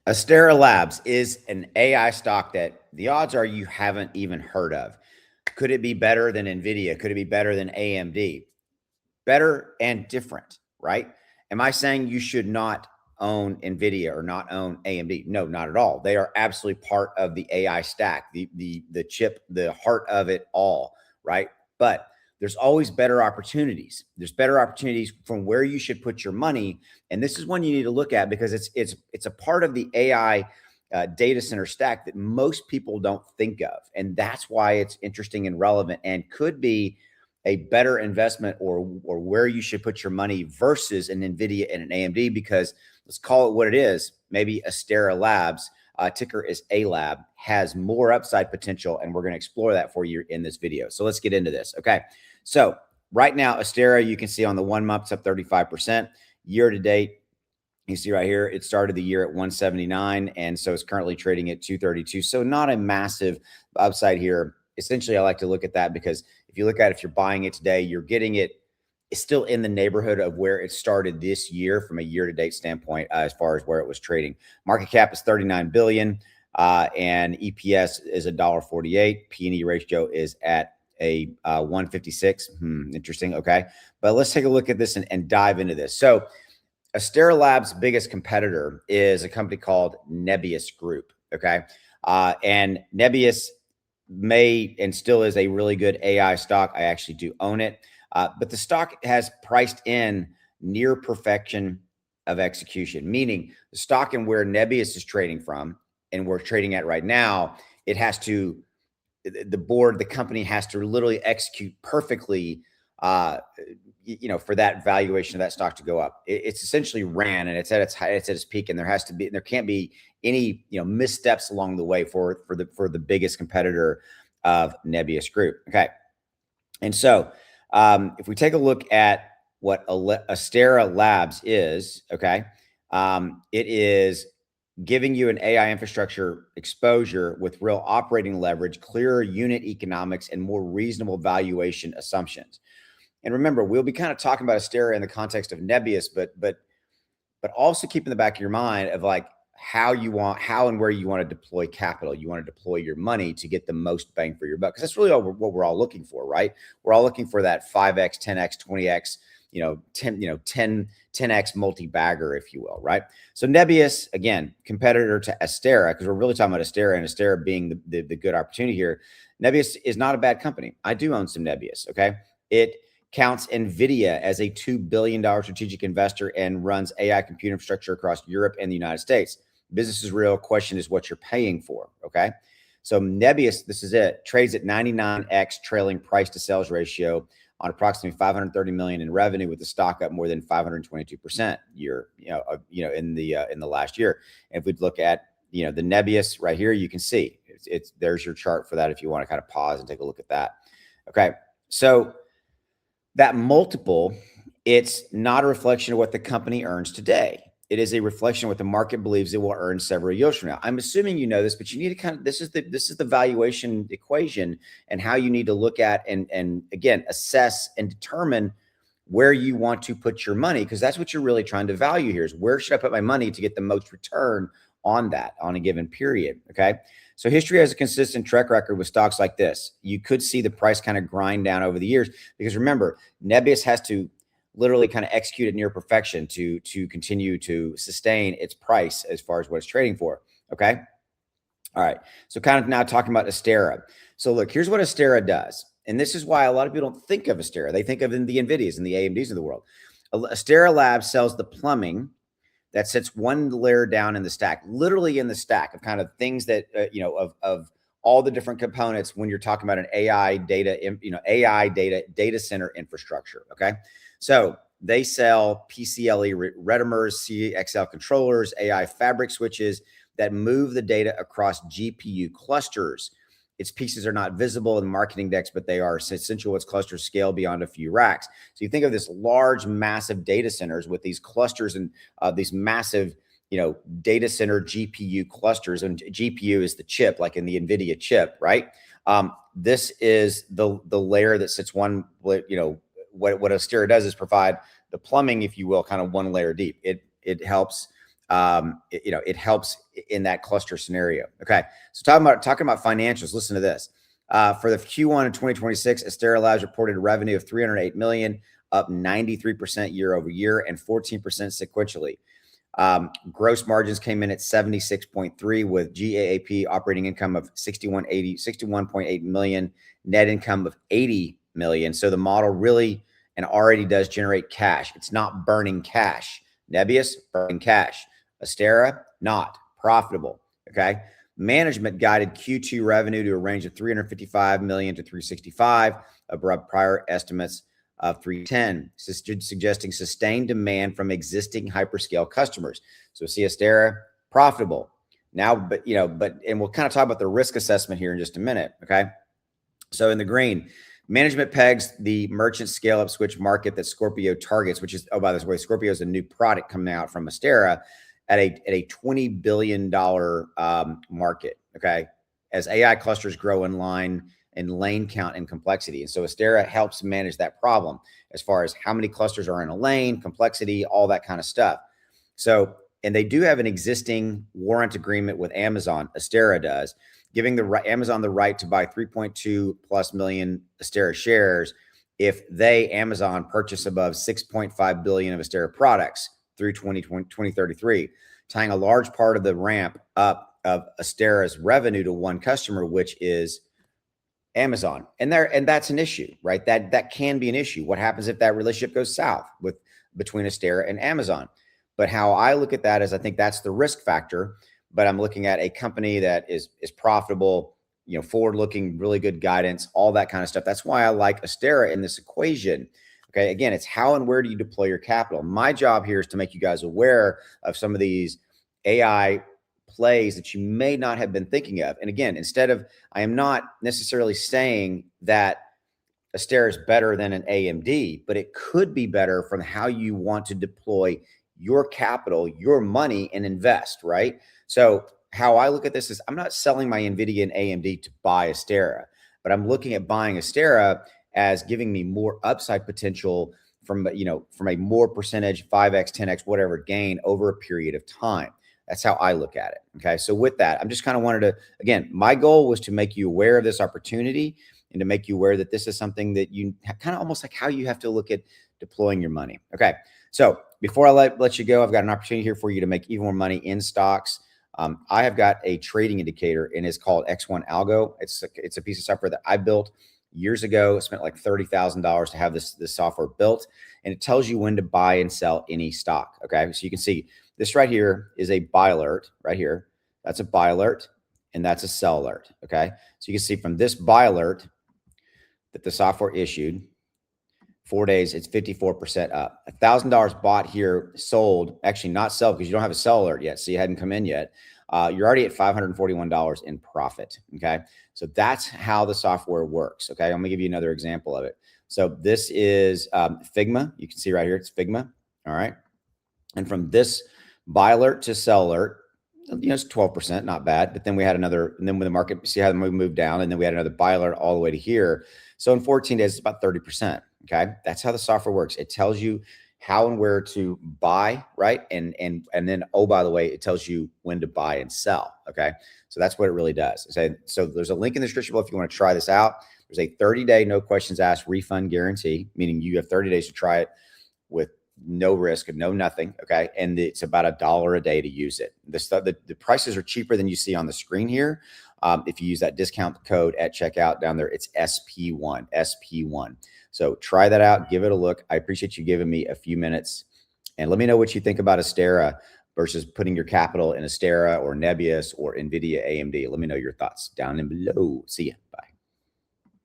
Astera Labs is an AI stock that the odds are you haven't even heard of. Could it be better than NVIDIA? Could it be better than AMD? Better and different, right? Am I saying you should not own NVIDIA or not own AMD? No, not at all. They are absolutely part of the AI stack, the chip, the heart of it all, right? But there's always better opportunities. There's better opportunities from where you should put your money, and this is one you need to look at because it's a part of the AI data center stack that most people don't think of, and that's why it's interesting and relevant, and could be a better investment or where you should put your money versus an NVIDIA and an AMD, because let's call it what it is. Maybe Astera Labs, ticker is ALAB, has more upside potential, and we're going to explore that for you in this video. So let's get into this. Okay. So right now, Astera, you can see on the 1 month, it's up 35%. Year to date, you see right here, it started the year at 179, and so it's currently trading at 232. So not a massive upside here. Essentially, I like to look at that because if you look at it, if you're buying it today, you're getting it. It's still in the neighborhood of where it started this year from a year-to-date standpoint, as far as where it was trading. Market cap is 39 billion, and EPS is $1.48. P/E ratio is at a 156. Interesting. Okay, but let's take a look at this and dive into this. So Astera Labs' biggest competitor is a company called Nebius Group. Okay, and Nebius may and still is a really good AI stock. I actually do own it. But the stock has priced in near perfection of execution, meaning the stock and where Nebius is trading from and we're trading at right now, it has to, the company has to literally execute perfectly, for that valuation of that stock to go up. It's essentially ran and it's at its high, it's at its peak, and there can't be any, missteps along the way for the biggest competitor of Nebius Group. Okay. And so, if we take a look at what Astera Labs is, okay, it is giving you an AI infrastructure exposure with real operating leverage, clearer unit economics, and more reasonable valuation assumptions. And remember, we'll be kind of talking about Astera in the context of Nebius, but also keep in the back of your mind of like how and where you want to deploy capital. You want to deploy your money to get the most bang for your buck, because that's really what we're all looking for, right? We're all looking for that 5x, 10x, 20x, 10x multi-bagger, if you will, right? So Nebius, again, competitor to Astera, because we're really talking about Astera and Astera being the good opportunity here. Nebius is not a bad company. I do own some Nebius, okay? It counts NVIDIA as a $2 billion strategic investor and runs AI compute infrastructure across Europe and the United States. Business is real. Question is what you're paying for, okay? So Nebius, this is it, trades at 99x trailing price to sales ratio on approximately 530 million in revenue, with the stock up more than 522% in the last year. And if we look at the Nebius right here, you can see there's your chart for that if you want to kind of pause and take a look at that. Okay, so that multiple, it's not a reflection of what the company earns today. It is a reflection of what the market believes it will earn several years from now. I'm assuming you know this, but you need to kind of, this is the valuation equation and how you need to look at and again, assess and determine where you want to put your money, because that's what you're really trying to value here is where should I put my money to get the most return on that on a given period. Okay. So history has a consistent track record with stocks like this. You could see the price kind of grind down over the years, because remember, Nebius has to literally kind of execute it near perfection to continue to sustain its price as far as what it's trading for. Okay. All right. So kind of now talking about Astera. So look, here's what Astera does. And this is why a lot of people don't think of Astera. They think of the NVIDIAs and the AMDs of the world. Astera Labs sells the plumbing that sits one layer down in the stack, literally in the stack of kind of things that, of all the different components when you're talking about an AI data center infrastructure. Okay. So they sell PCLE retimers, CXL controllers, AI fabric switches that move the data across GPU clusters. Its pieces are not visible in marketing decks, but they are essential. Its clusters scale beyond a few racks. So you think of this large, massive data centers with these clusters and these massive, data center GPU clusters. And GPU is the chip, like in the NVIDIA chip, right? This is the layer that sits one, what Astera does is provide the plumbing, if you will, kind of one layer deep. It helps it helps in that cluster scenario. Okay, so talking about financials. Listen to this. For the Q1 of 2026, Astera Labs reported a revenue of $308 million, up 93% year over year and 14% sequentially. Gross margins came in at 76.3 with GAAP operating income of 61.8 million, net income of 80 million. So the model really and already does generate cash. It's not burning cash. Nebius, burning cash. Astera, not profitable. Okay. Management guided Q2 revenue to a range of 355 million to 365, above prior estimates of 310, suggesting sustained demand from existing hyperscale customers. So see Astera profitable now, but we'll kind of talk about the risk assessment here in just a minute. Okay. So in the green, management pegs the merchant scale up switch market that Scorpio targets, which is, oh, by the way, Scorpio is a new product coming out from Astera at a $20 billion market. Okay. As AI clusters grow in line and lane count and complexity. And so Astera helps manage that problem as far as how many clusters are in a lane, complexity, all that kind of stuff. So, and they do have an existing warrant agreement with Amazon, Astera does, giving Amazon the right to buy 3.2 plus million Astera shares if they, Amazon, purchase above 6.5 billion of Astera products through 2033, tying a large part of the ramp up of Astera's revenue to one customer, which is Amazon. And that's an issue, right? That can be an issue. What happens if that relationship goes south between Astera and Amazon? But how I look at that is I think that's the risk factor, but I'm looking at a company that is profitable, forward-looking, really good guidance, all that kind of stuff. That's why I like Astera in this equation. Okay, again, it's how and where do you deploy your capital? My job here is to make you guys aware of some of these AI plays that you may not have been thinking of. And again, I am not necessarily saying that Astera is better than an AMD, but it could be better from how you want to deploy your capital, your money, and invest, right? So how I look at this is I'm not selling my NVIDIA and AMD to buy Astera, but I'm looking at buying Astera as giving me more upside potential from a more percentage, 5x, 10x, whatever gain over a period of time. That's how I look at it. Okay. So with that, I'm just kind of wanted to, again, my goal was to make you aware of this opportunity and to make you aware that this is something that you kind of almost like how you have to look at deploying your money. Okay. So before I let you go, I've got an opportunity here for you to make even more money in stocks. I have got a trading indicator and it's called X1 Algo. It's a piece of software that I built years ago. I spent like $30,000 to have this software built, and it tells you when to buy and sell any stock. Okay. So you can see this right here is a buy alert right here. That's a buy alert and that's a sell alert. Okay. So you can see from this buy alert that the software issued 4 days, it's 54% up. $1,000 bought here, sold, actually not sell because you don't have a sell alert yet. So you hadn't come in yet. You're already at $541 in profit. Okay. So that's how the software works. Okay. I'm going to give you another example of it. So this is Figma. You can see right here, it's Figma. All right. And from this buy alert to sell alert, it's 12%, not bad. But then we had another, and then when the market, see how the move moved down, and then we had another buy alert all the way to here. So in 14 days, it's about 30%. Okay. That's how the software works. It tells you how and where to buy, right? And then, oh, by the way, it tells you when to buy and sell. Okay. So that's what it really does. So there's a link in the description below if you want to try this out. There's a 30-day, no questions asked refund guarantee, meaning you have 30 days to try it with no risk and no nothing. Okay. And it's about $1 a day to use it. The prices are cheaper than you see on the screen here. If you use that discount code at checkout down there, it's SP1. So try that out. Give it a look. I appreciate you giving me a few minutes, and let me know what you think about Astera versus putting your capital in Astera or Nebius or NVIDIA, AMD. Let me know your thoughts down below. See ya. Bye.